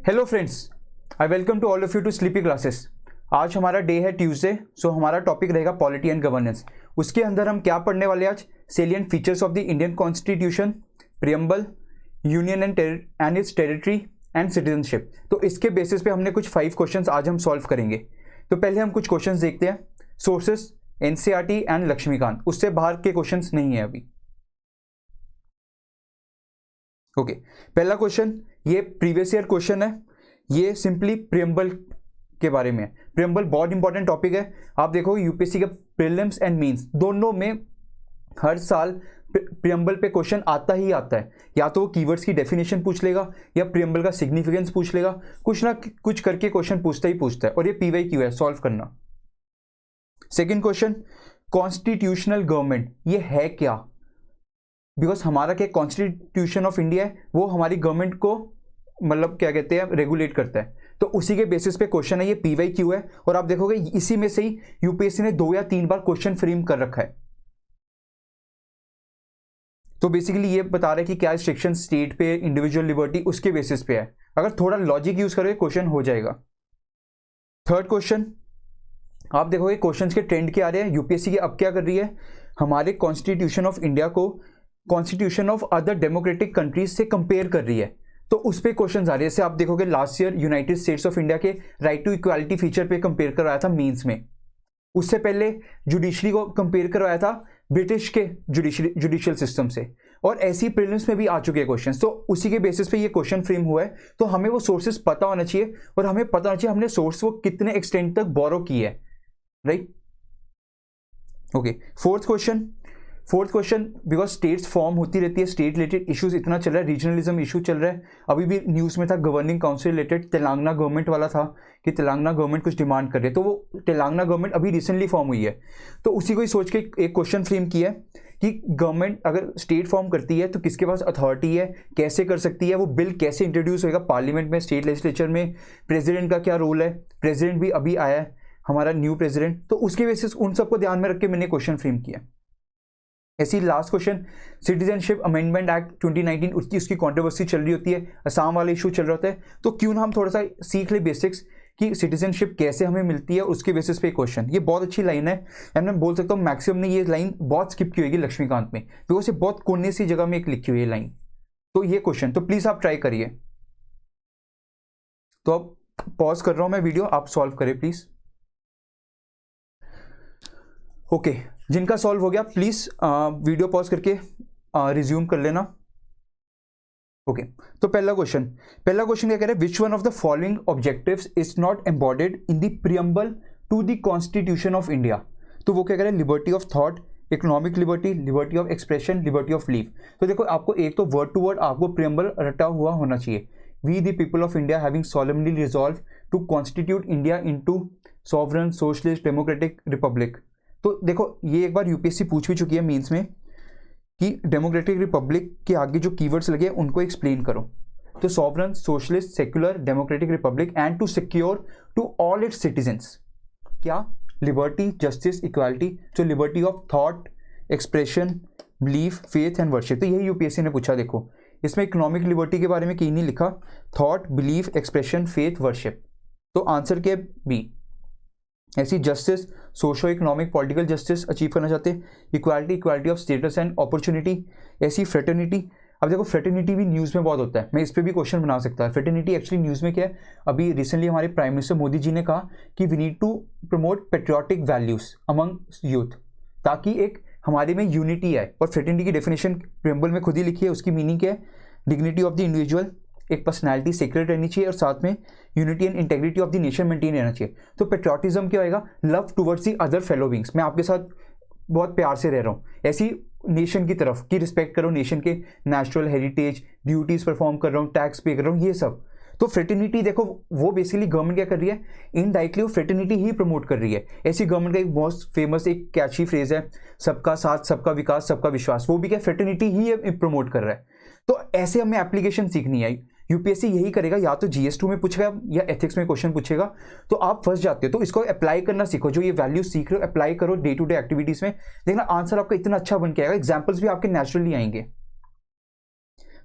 Hello friends, I welcome to all of you to Sleepy Classes. आज हमारा day है Tuesday, सो हमारा topic रहेगा पॉलिटी एंड गवर्नेंस। उसके अंदर हम क्या पढ़ने वाले आज? Salient features of the Indian constitution, preamble, union and it's territory and citizenship. तो इसके बेसिस पे हमने कुछ 5 क्वेश्चंस आज हम सॉल्व करेंगे। तो पहले हम कुछ क्वेश्चंस देखते हैं। सोर्सेस एनसीईआरटी एंड लक्ष्मीकांत, उससे बाहर के क्वेश्चंस नहीं है अभी। ओके, पहला क्वेश्चन ये प्रीवियस ईयर क्वेश्चन है। ये सिंपली प्रियम्बल के बारे में है। प्रियम्बल बहुत इंपॉर्टेंट टॉपिक है। आप देखो यूपीएससी के प्रीलिम्स एंड मेंस दोनों में हर साल प्रियम्बल पे क्वेश्चन आता ही आता है। या तो वो कीवर्ड्स की डेफिनेशन पूछ लेगा या प्रियम्बल का सिग्निफिकेंस पूछ लेगा, कुछ ना कुछ करके क्वेश्चन पूछता ही पूछता है। और ये पीवाईक्यू है, सॉल्व करना। सेकेंड क्वेश्चन, कॉन्स्टिट्यूशनल गवर्नमेंट ये है क्या? बिकॉज हमारा क्या कॉन्स्टिट्यूशन ऑफ इंडिया है, वो हमारी गवर्नमेंट को मतलब क्या कहते हैं रेगुलेट करता है। तो उसी के बेसिस पे क्वेश्चन है, ये पीवाईक्यू है। और आप देखोगे इसी में से ही यूपीएससी ने 2 या 3 बार क्वेश्चन फ्रेम कर रखा है। तो बेसिकली ये बता रहा है कि क्या रिस्ट्रिक्शन स्टेट पे, इंडिविजुअल लिबर्टी, उसके बेसिस पे है। अगर थोड़ा लॉजिक यूज करोगे क्वेश्चन हो जाएगा। थर्ड क्वेश्चन, आप देखोगे क्वेश्चंस के ट्रेंड क्या आ रहे हैं। यूपीएससी की अब क्या कर रही है, हमारे कॉन्स्टिट्यूशन ऑफ इंडिया को constitution of other democratic countries से कंपेयर कर रही है। तो उस पे क्वेश्चन आ रहे हैं। जैसे आप देखोगे last year United states of India के राइट टू इक्वालिटी फीचर पे कंपेयर करवाया था मेंस में। उससे पहले जुडिशरी को कंपेयर करवाया था ब्रिटिश के जुडिशियल सिस्टम से। और ऐसी प्रीलिम्स में भी आ चुके हैं क्वेश्चन। तो उसी के बेसिस पे ये क्वेश्चन फ्रेम हुआ है। तो हमें वो सोर्सेस पता होना चाहिए और हमें पता होना चाहिए हमने सोर्स वो कितने एक्सटेंट तक बोरो की है, right. Okay, fourth question, because states form होती रहती है, स्टेट रिलेटेड इश्यूज इतना चल रहा है, रीजनलिज्म इशू चल रहा है। अभी भी न्यूज में था governing council related, Telangana government वाला था कि तेलंगाना गवर्नमेंट कुछ डिमांड कर रही है। तो वो तेलंगाना गवर्नमेंट अभी रिसेंटली फॉर्म हुई है। तो उसी को ही सोच के एक क्वेश्चन फ्रेम किया है कि गवर्नमेंट अगर स्टेट फॉर्म करती है तो किसके पास अथॉरिटी है, कैसे कर सकती है, वो बिल कैसे इंट्रोड्यूस होगा पार्लियामेंट में, स्टेट लेजिस्लेचर में, प्रेसिडेंट का क्या रोल है, प्रेसिडेंट भी अभी आया है हमारा न्यू प्रेसिडेंट। तो उसके बेसिस उन सबको ध्यान में रख के मैंने क्वेश्चन फ्रेम किया। ऐसी last question, citizenship amendment act 2019, उसकी कंट्रोवर्सी चल रही होती है, असम वाला इशू चल रहा होता है। तो क्यों ना हम थोड़ा सा सीख ले बेसिक्स कि सिटीजनशिप कैसे हमें मिलती है, उसके बेसिस पे क्वेश्चन। ये बहुत अच्छी लाइन है एंड मैं बोल सकता हूँ मैक्सिमम ने ये लाइन बहुत स्किप की होगी लक्ष्मीकांत में, बिकॉज ये बहुत कोने सी जगह में एक लिखी हुई है लाइन। तो ये क्वेश्चन तो प्लीज आप ट्राई करिए। तो अब पॉज कर रहा हूं मैं वीडियो, आप सॉल्व करें प्लीज। ओके, जिनका सॉल्व हो गया प्लीज वीडियो पॉज करके रिज्यूम कर लेना। ओके, तो पहला क्वेश्चन क्या कह रहा है, which one of the following objectives is not embodied in the preamble to the constitution of India. तो वो क्या कह रहा है, liberty of thought, economic liberty, liberty of expression, liberty of leave. तो देखो आपको एक तो वर्ड टू वर्ड आपको प्रियम्बल रटा हुआ होना चाहिए। We the people of India having solemnly resolve to constitute India into sovereign socialist democratic republic. तो देखो ये एक बार यूपीएससी पूछ भी चुकी है मीन्स में कि डेमोक्रेटिक रिपब्लिक के आगे जो कीवर्ड्स लगे उनको एक्सप्लेन करो। तो sovereign socialist secular democratic republic and to secure to all its citizens क्या, लिबर्टी, जस्टिस, इक्वालिटी। जो liberty of thought, expression, belief, faith and worship. तो यही यूपीएससी ने पूछा। देखो इसमें इकोनॉमिक लिबर्टी के बारे में कहीं नहीं लिखा, thought, belief, expression, faith, worship. तो आंसर क्या है, बी। ऐसी justice, socio economic political justice achieve करना चाहते हैं, equality of status and opportunity. ऐसी फ्रेटर्निटी। अब देखो फ्रेटर्निटी भी न्यूज़ में बहुत होता है, मैं इस पर भी क्वेश्चन बना सकता है। फ्रेटर्निटी एक्चुअली न्यूज़ में क्या है, अभी रिसेंटली हमारे प्राइम मिनिस्टर मोदी जी ने कहा कि we need to promote patriotic values among youth, ताकि एक हमारे में यूनिटी आए। और फ्रेटर्निटी की डेफिनेशन प्रियम्बल में खुद ही लिखी है, उसकी मीनिंग क्या है, डिग्निटी ऑफ द इंडिविजुअल, एक पर्सनैलिटी सीक्रेट रहनी चाहिए और साथ में unity and integrity of the nation maintain रहना चाहिए। तो पेट्रियाटिज्म क्या होएगा, love towards the other fellow beings, मैं आपके साथ बहुत प्यार से रह रहा हूँ, ऐसी नेशन की तरफ की रिस्पेक्ट करो, नेशन के नेचुरल हेरिटेज, ड्यूटीज परफॉर्म कर रहा हूँ, टैक्स पे कर रहा हूँ, ये सब। तो फ्रेटर्निटी देखो वो बेसिकली गवर्नमेंट क्या कर रही है, इनडायरेक्टली वो फ्रेटर्निटी ही प्रमोट कर रही है। ऐसी गवर्नमेंट का एक बहुत फेमस एक कैची फ्रेज है, सबका साथ, सबका विकास, सबका विश्वास। वो भी क्या फ्रेटर्निटी ही प्रमोट कर रहा है। तो ऐसे हमें एप्लीकेशन सीखनी है। यूपीएससी यही करेगा, या तो जीएस 2 में पूछेगा या एथिक्स में क्वेश्चन पूछेगा, तो आप फंस जाते हो। तो इसको अप्लाई करना सीखो, जो ये वैल्यूज सीख रहे हो अप्लाई करो डे टू डे एक्टिविटीज में, देखना आंसर आपका इतना अच्छा बन के आएगा, एग्जाम्पल्स भी आपके नेचुरली आएंगे।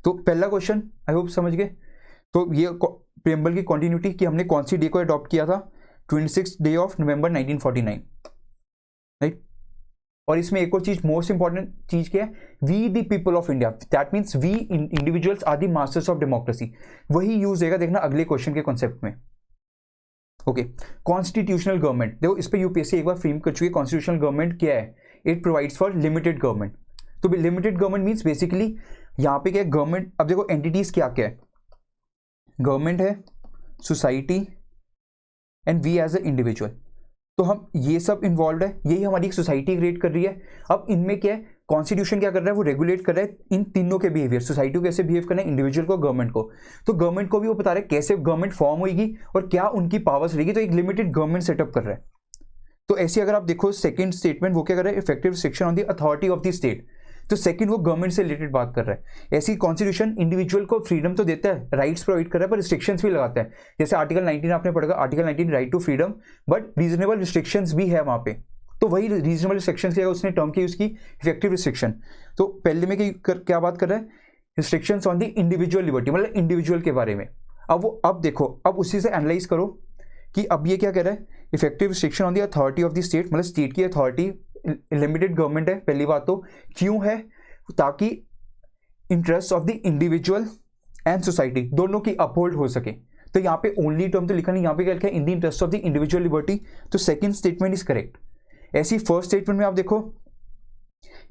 तो पहला क्वेश्चन आई होप समझ गए। तो ये प्रियम्बल की कॉन्टिन्यूटी कि हमने कौन सी डे को अडॉप्ट किया था, 26 डे ऑफ नवंबर 1949, राइट। और इसमें एक और चीज, मोस्ट इंपॉर्टेंट चीज क्या है, we the people of India, that means we individuals are the masters of democracy, वही यूज होगा देखना अगले क्वेश्चन के कॉन्सेप्ट में। ओके, कॉन्स्टिट्यूशनल गवर्नमेंट, देखो इस पे यूपीएससी एक बार फ्रेम कर चुकी है। कॉन्स्टिट्यूशनल गवर्नमेंट क्या है, it provides for limited government. तो लिमिटेड गवर्नमेंट मीन्स बेसिकली यहाँ पे क्या है, गवर्नमेंट, अब देखो एंटिटीज क्या क्या है, गवर्नमेंट है, society and we as a individual. तो हम ये सब इन्वॉल्व है, यही हमारी एक सोसाइटी क्रिएट कर रही है। अब इनमें क्या है, कॉन्स्टिट्यूशन क्या कर रहा है, वो रेगुलेट कर रहा है इन तीनों के बिहेवियर, सोसाइटी को कैसे बिहेव करना है, इंडिविजुअल को, गवर्नमेंट को। तो गवर्नमेंट को भी वो बता रहे हैं कैसे गवर्नमेंट फॉर्म होगी और क्या उनकी पावर्स रहेगी। तो एक लिमिटेड गवर्नमेंट सेटअप कर रहा है। तो ऐसे अगर आप देखो सेकंड स्टेटमेंट, वो क्या कर रहा है, effective restriction on the authority of the state. तो सेकंड वो गवर्नमेंट से रिलेटेड बात कर रहा है। ऐसी कॉन्स्टिट्यूशन इंडिविजुअल को फ्रीडम तो देता है, राइट्स प्रोवाइड कर रहा है, पर रिस्ट्रिक्शंस भी लगाता है। जैसे आर्टिकल 19 आपने पढ़ा, article 19 right to freedom, but reasonable restrictions भी है वहां पे। तो वही रीजनेबल रिस्ट्रिक्शंस किया, उसने टर्म की यूज की इफेक्टिव रिस्ट्रिक्शन। तो पहले में क्या बात कर रहा है, restrictions on the individual liberty, मतलब इंडिविजुअल के बारे में। अब देखो, अब उसी से एनालाइज करो कि अब ये क्या कह रहा है, effective restriction on the authority of the state, मतलब स्टेट की अथॉरिटी, लिमिटेड गवर्नमेंट है पहली बात। तो क्यों है, ताकि interest of the individual and society दोनों की अपहोल्ड हो सके। तो यहाँ पे ओनली टर्म तो लिखा नहीं, यहाँ पे क्या लिखा है, इन the interest of the individual liberty. तो सेकंड स्टेटमेंट इज करेक्ट। ऐसी फर्स्ट स्टेटमेंट में आप देखो,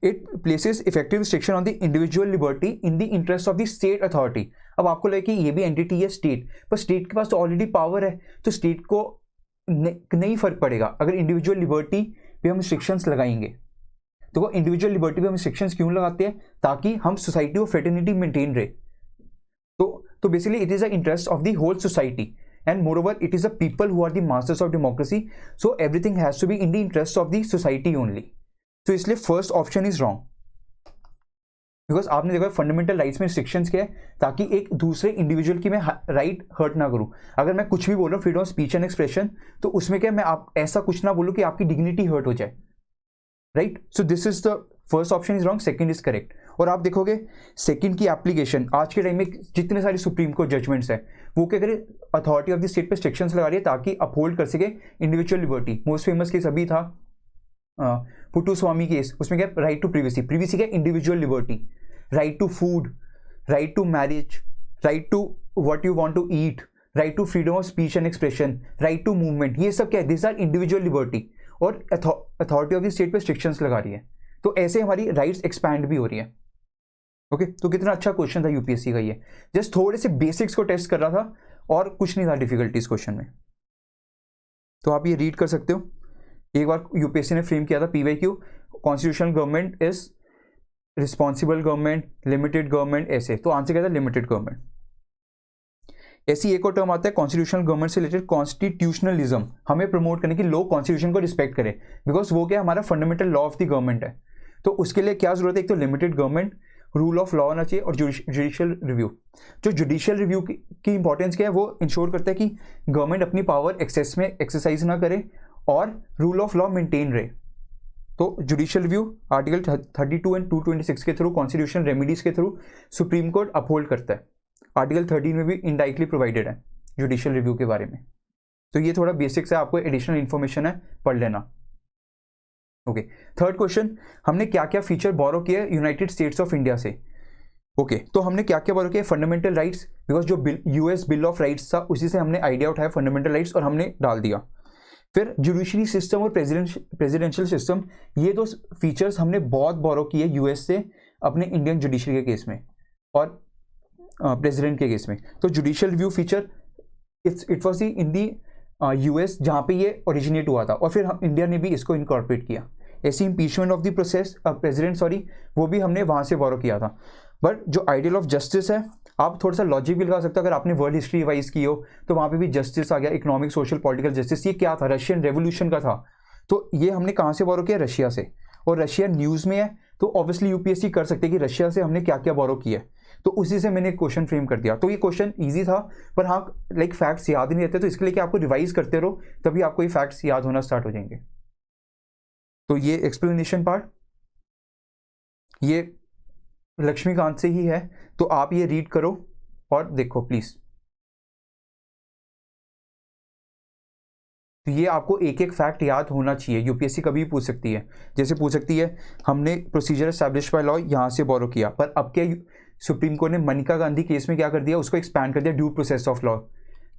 it places effective restriction on the individual liberty in the interest of the state authority. अब आपको लगे कि ये भी एंटिटी है स्टेट, पर स्टेट के पास तो ऑलरेडी पावर है, तो स्टेट को नहीं फर्क पड़ेगा अगर इंडिविजुअल लिबर्टी पे हम रिस्ट्रिक्शंस लगाएंगे। तो वो इंडिविजुअल लिबर्टी पे हम रिस्ट्रिक्शंस क्यों लगाते हैं, ताकि हम सोसाइटी और फ्रेटर्निटी मेंटेन रहे। तो basically it is the interest of the whole society and moreover it is the people who are the masters of democracy. So everything has to be in the interest of the society only. तो इसलिए first option is wrong, because आपने देखा fundamental rights में restrictions क्या है, ताकि एक दूसरे इंडिविजुअल की मैं राइट हर्ट ना करूं। अगर मैं कुछ भी बोल रहा हूँ freedom of speech and expression, तो उसमें क्या मैं आप ऐसा कुछ ना बोलूं कि आपकी डिग्निटी हर्ट हो जाए, right. So this is the first option is wrong, second is correct. और आप देखोगे सेकंड की एप्लीकेशन आज के टाइम में जितने सारे सुप्रीम कोर्ट जजमेंट्स है, वो क्या करे, अथॉरिटी ऑफ द स्टेट पे रिस्ट्रिक्शंस लगा रही है ताकि अपहोल्ड कर सके individual liberty. Most famous case अभी था पुट्टू स्वामी केस, उसमें क्या राइट टू प्रिवेसी, प्रिवेसी क्या individual liberty, right to food, right to marriage, right to what you want to eat, right to freedom of speech and expression, right to movement, ये सब क्या है, this are individual liberty. और authority of the state पे restrictions लगा रही है। तो ऐसे हमारी राइट्स एक्सपैंड भी हो रही है। ओके, तो कितना अच्छा क्वेश्चन था यूपीएससी का ये। जस्ट थोड़े से बेसिक्स को टेस्ट कर रहा था और कुछ नहीं था डिफिकल्टी इस क्वेश्चन में। तो आप ये रीड कर सकते हो। एक बार यूपीएससी ने फ्रेम किया था PYQ, constitutional government is responsible government, limited government, ऐसे। तो आंसर क्या था, लिमिटेड गवर्नमेंट। ऐसी एक और टर्म आता है कॉन्स्टिट्यूशनल गवर्नमेंट से रिलेटेड, कॉन्स्टिट्यूशनलिज्म, हमें प्रमोट करने की लोग कॉन्स्टिट्यूशन को रिस्पेक्ट करें, बिकॉज वो क्या हमारा fundamental law of the government है। तो उसके लिए क्या जरूरत है, एक तो limited government, rule of law होना चाहिए और जुडिशियल रिव्यू। जो जुडिशियल रिव्यू की इंपॉर्टेंस क्या है, वो इंश्योर करता है कि गवर्नमेंट अपनी पावर एक्सेस में एक्सरसाइज ना करे और रूल ऑफ लॉ मेंटेन रहे। तो जुडिशियल रिव्यू आर्टिकल 32 एंड 226 के थ्रू, कॉन्स्टिट्यूशन रेमिडीज के थ्रू सुप्रीम कोर्ट अपहोल्ड करता है। आर्टिकल 13 में भी इनडायरेक्टली प्रोवाइडेड है जुडिशियल रिव्यू के बारे में। तो ये थोड़ा बेसिक्स है, आपको एडिशनल इन्फॉर्मेशन है, पढ़ लेना। ओके, थर्ड क्वेश्चन, हमने क्या क्या फीचर बोरो किए यूनाइटेड स्टेट्स ऑफ इंडिया से। ओके, तो हमने क्या क्या बोरो किया, फंडामेंटल राइट्स, बिकॉज जो यूएस बिल ऑफ राइट्स था उसी से हमने आइडिया उठाया फंडामेंटल राइट्स और हमने डाल दिया। फिर जुडिशरी सिस्टम और प्रेसिडेंशियल सिस्टम, ये दो फीचर्स हमने बहुत बोरो किए यूएस से अपने इंडियन जुडिशरी के केस में और प्रेसिडेंट के केस में। तो judicial review feature it was in the US जहाँ पे ये ओरिजिनेट हुआ था, और फिर हम इंडिया ने भी इसको इनकॉर्पोरेट किया। ऐसी impeachment of the process president वो भी हमने वहाँ से बोरो किया था। बट जो आइडियल ऑफ जस्टिस है, आप थोड़ा सा लॉजिक भी लगा सकते हो। अगर आपने वर्ल्ड हिस्ट्री रिवाइज की हो तो वहाँ पे भी जस्टिस आ गया, इकोनॉमिक सोशल पॉलिटिकल जस्टिस। ये क्या था, रशियन रेवोल्यूशन का था। तो ये हमने कहाँ से बोरो किया, रशिया से। और रशिया न्यूज़ में है तो ऑब्वियसली यूपीएससी कर सकते हैं कि रशिया से हमने क्या क्या बोरो किया है। तो उसी से मैंने क्वेश्चन फ्रेम कर दिया। तो ये क्वेश्चन इजी था, पर हाँ लाइक फैक्ट्स याद नहीं रहते, तो इसके लिए कि आपको रिवाइज करते रहो, तभी आपको ये फैक्ट्स याद होना स्टार्ट हो जाएंगे। तो ये एक्सप्लेनेशन पार्ट ये लक्ष्मीकांत से ही है, तो आप ये रीड करो और देखो प्लीज़। तो ये आपको एक एक फैक्ट याद होना चाहिए, यूपीएससी कभी भी पूछ सकती है। जैसे पूछ सकती है हमने प्रोसीजर एस्टैब्लिश बाय लॉ यहाँ से बोरो किया, पर अब क्या सुप्रीम कोर्ट ने मनिका गांधी केस में क्या कर दिया, उसको एक्सपैंड कर दिया ड्यू प्रोसेस ऑफ लॉ।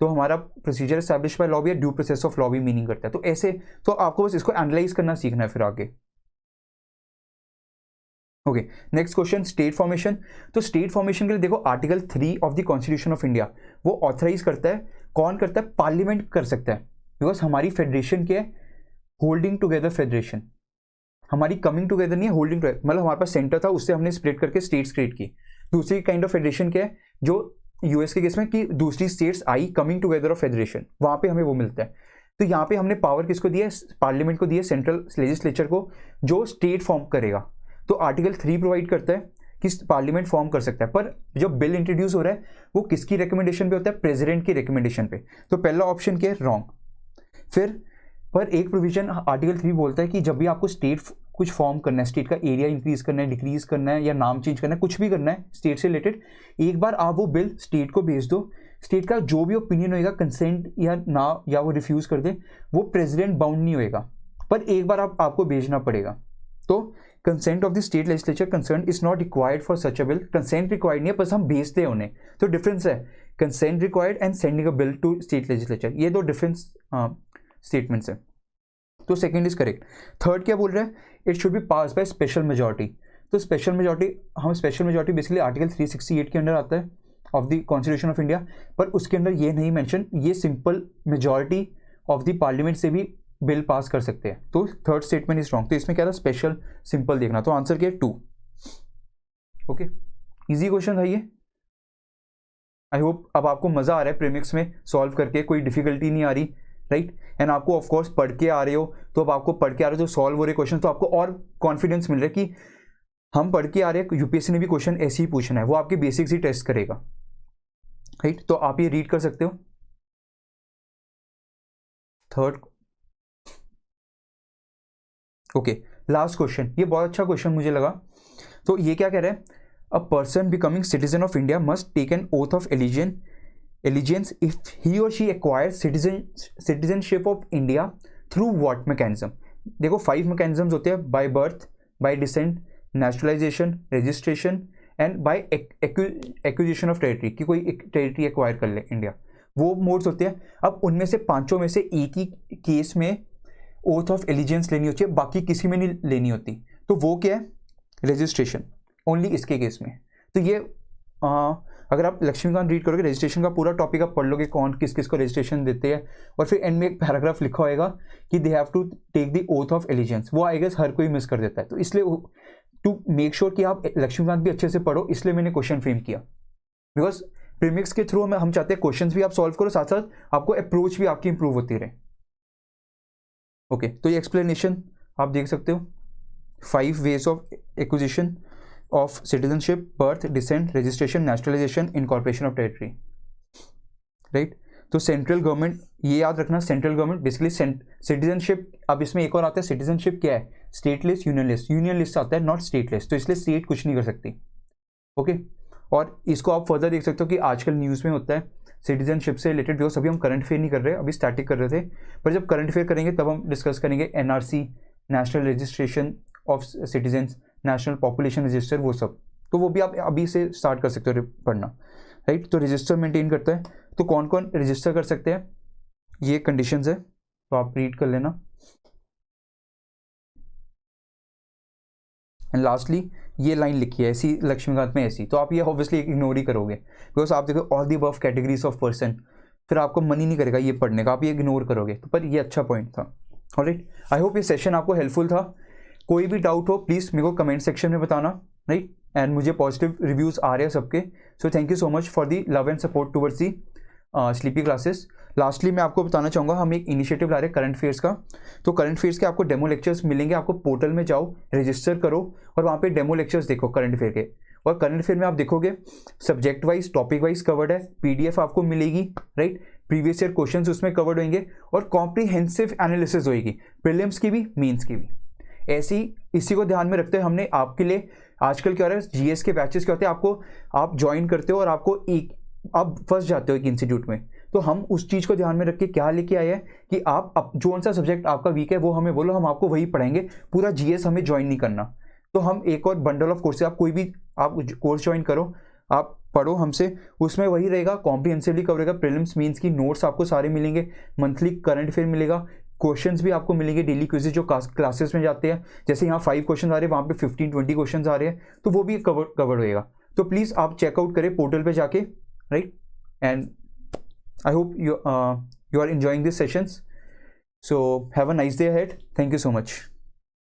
तो हमारा प्रोसीजर एस्टैब्लिश बाय लॉ भी है, ड्यू प्रोसेस ऑफ लॉ भी मीनिंग करता है। तो ऐसे तो आपको बस इसको एनालाइज करना सीखना है फिर आगे। Okay, next question, state formation. तो स्टेट फॉर्मेशन के लिए देखो article 3 of the constitution of India वो ऑथराइज करता है, कौन करता है, पार्लियामेंट कर सकता है। बिकॉज हमारी फेडरेशन क्या है, होल्डिंग टुगेदर फेडरेशन, हमारी कमिंग टुगेदर नहीं है, होल्डिंग टुगेदर। मतलब हमारे पास सेंटर था, उससे हमने स्प्लिट करके स्टेट्स क्रिएट की। दूसरी काइंड ऑफ फेडरेशन क्या है, जो यूएस के केस में कि दूसरी states I coming together of federation, वहां पे हमें वो मिलता है। तो यहाँ पे हमने पावर किसको दिया, पार्लियामेंट को दिया, सेंट्रल लेजिस्लेचर को, जो स्टेट फॉर्म करेगा। तो आर्टिकल 3 प्रोवाइड करता है कि पार्लियामेंट फॉर्म कर सकता है, पर जो बिल इंट्रोड्यूस हो रहा है वो किसकी रिकमेंडेशन पे होता है, प्रेसिडेंट की रिकमेंडेशन पे। तो पहला ऑप्शन क्या है, रॉन्ग। फिर पर एक प्रोविजन आर्टिकल 3 बोलता है कि जब भी आपको स्टेट कुछ फॉर्म करना है, स्टेट का एरिया इंक्रीज करना है, डिक्रीज करना है, या नाम चेंज करना है, कुछ भी करना है स्टेट से रिलेटेड, एक बार आप वो बिल स्टेट को भेज दो, स्टेट का जो भी ओपिनियन होएगा, कंसेंट या ना, या वो रिफ्यूज कर दे, वो प्रेसिडेंट बाउंड नहीं होएगा, पर एक बार आपको भेजना पड़ेगा। तो consent of the state legislature concern is not required for such a bill. Consent required नहीं है, बस हम भेजते हैं उन्हें। तो डिफरेंस है consent required and sending a bill to state legislature, ये दो डिफरेंस स्टेटमेंट्स है। तो सेकंड इज करेक्ट। थर्ड क्या बोल रहा है, it should be pass by special majority. तो स्पेशल मेजॉरिटी, हम स्पेशल मेजॉरिटी बेसिकली आर्टिकल 368 के अंडर आता है of the constitution of India, पर उसके अंदर ये नहीं मेंशन, ये simple majority of the parliament से भी बिल पास कर सकते हैं। तो थर्ड स्टेटमेंट इज रॉन्ग। तो इसमें क्या था, स्पेशल सिंपल देखना। तो आंसर क्या है, 2। ओके, इजी क्वेश्चन था ये। आई होप अब आपको मजा आ रहा है प्रीमिक्स में सॉल्व करके, कोई डिफिकल्टी नहीं आ रही, राइट। एंड आपको ऑफ कोर्स पढ़ के आ रहे हो, तो अब आपको पढ़ के आ रहे हो तो सॉल्व हो रहे क्वेश्चन, तो आपको और कॉन्फिडेंस मिल रहा है कि हम पढ़ के आ रहे हैं, यूपीएससी ने भी क्वेश्चन ऐसे ही पूछना है, वो आपके बेसिक्स ही टेस्ट करेगा, राइट। तो आप ये रीड कर सकते हो। थर्ड, ओके, लास्ट क्वेश्चन, ये बहुत अच्छा क्वेश्चन मुझे लगा। तो ये क्या कह रहा है, a person becoming citizen of India must take an oath of allegiance if he or she acquire citizenship of India through what mechanism. देखो 5 मैकेनिज्म्स होते हैं, by birth, by descent, naturalisation, registration and by acquisition of territory, कि कोई एक territory acquire कर ले India, वो modes होते हैं। अब उनमें से 5 में से एक ही केस में ओथ ऑफ एलिजेंस लेनी होती है, बाकी किसी में नहीं लेनी होती। तो वो क्या है, रजिस्ट्रेशन, ओनली इसके केस में। तो ये अगर आप लक्ष्मीकांत रीड करोगे, रजिस्ट्रेशन का पूरा टॉपिक आप पढ़ लोगे, कौन किस किस को रजिस्ट्रेशन देते हैं, और फिर एंड में एक पैराग्राफ लिखा होएगा कि they have to take the oath of allegiance. वो आई गेस हर कोई मिस कर देता है। तो इसलिए टू मेक श्योर कि आप लक्ष्मीकांत भी अच्छे से पढ़ो, इसलिए मैंने क्वेश्चन फ्रेम किया। बिकॉज प्रीमिक्स के थ्रू हम चाहते हैं क्वेश्चन भी आप सॉल्व करो, साथ साथ आपको अप्रोच भी आपकी इंप्रूव होती रहे। ओके, तो ये एक्सप्लेनेशन आप देख सकते हो, 5 ways of acquisition of citizenship, birth, descent, registration, nationalisation, incorporation of territory, right. तो सेंट्रल गवर्नमेंट, ये याद रखना, सेंट्रल गवर्नमेंट बेसिकली सिटीजनशिप। अब इसमें एक और आता है, सिटीजनशिप क्या है, स्टेटलेस, यूनियनलेस। यूनियनलेस आता है, नॉट स्टेटलेस, तो इसलिए स्टेट कुछ नहीं कर सकती। ओके, और इसको आप फर्दर देख सकते हो कि आजकल न्यूज़ में होता है सिटीजनशिप से रिलेटेड, बिकॉज अभी हम करंट अफेयर नहीं कर रहे, अभी स्टैटिक कर रहे थे, पर जब करंट अफेयर करेंगे तब हम डिस्कस करेंगे NRC, national registration of citizens, national population register, वो सब। तो वो भी आप अभी से स्टार्ट कर सकते हो पढ़ना, राइट। तो रजिस्टर मेंटेन करता है, तो कौन कौन रजिस्टर कर सकते हैं, ये कंडीशंस है, तो आप रीड कर लेना। एंड लास्टली ये लाइन लिखी है ऐसी लक्ष्मीकांत में ऐसी, तो आप ये ऑब्वियसली इग्नोर ही करोगे, बिकॉज आप देखो all the above categories of person, फिर आपको मन ही नहीं करेगा ये पढ़ने का, आप ये इग्नोर करोगे। तो पर ये अच्छा पॉइंट था। ऑलराइट, आई होप ये सेशन आपको हेल्पफुल था। कोई भी डाउट हो प्लीज़ मेरे को कमेंट सेक्शन में बताना, राइट। एंड मुझे पॉजिटिव रिव्यूज़ आ रहे हैं सबके, so thank you so much for the love and support towards the sleepy classes. Lastly मैं आपको बताना चाहूँगा, हम एक इनिशिएटिव ला रहे हैं करंट अफेयर्स का। तो करंट अफेयर्स के आपको डेमो लेक्चर्स मिलेंगे, आपको पोर्टल में जाओ, रजिस्टर करो और वहाँ पे डेमो लेक्चर्स देखो करंट अफेयर के। और करंट अफेयर में आप देखोगे subject wise, topic wise covered है, पीडीएफ आपको मिलेगी, राइट। प्रीवियस ईयर क्वेश्चंस उसमें कवर्ड होंगे और कॉम्प्रीहेंसिव एनालिसिस होगी, प्रीलिम्स की भी, मेंस की भी। ऐसी इसी को ध्यान में रखते हुए हमने आपके लिए आजकल क्या हो रहा है, जीएस के बैचेस क्या होते हैं, आपको आप ज्वाइन करते हो और आपको एक आप फंस जाते हो एक इंस्टीट्यूट में, तो हम उस चीज़ को ध्यान में रख के क्या लेके आए हैं कि आप जो सा सब्जेक्ट आपका वीक है वो हमें बोलो, हम आपको वही पढ़ाएंगे, पूरा जीएस हमें ज्वाइन नहीं करना। तो हम एक और बंडल ऑफ कोर्स, आप कोई भी आप कोर्स ज्वाइन करो, आप पढ़ो हमसे, उसमें वही रहेगा, कॉम्प्रिहेंसिवली कवर रहेगा, प्रीलिम्स मेंस की नोट्स आपको सारे मिलेंगे, मंथली करंट अफेयर मिलेगा, क्वेश्चंस भी आपको मिलेंगे, डेली क्विज़ेस जो क्लासेस में जाते हैं, जैसे यहाँ 5 क्वेश्चन आ रहे हैं, वहाँ पे 15-20 क्वेश्चन आ रहे हैं, तो वो भी कवर होएगा। तो प्लीज़ आप चेकआउट करें पोर्टल पे जाके, right. And I hope you are enjoying these sessions, so have a nice day ahead. Thank you so much.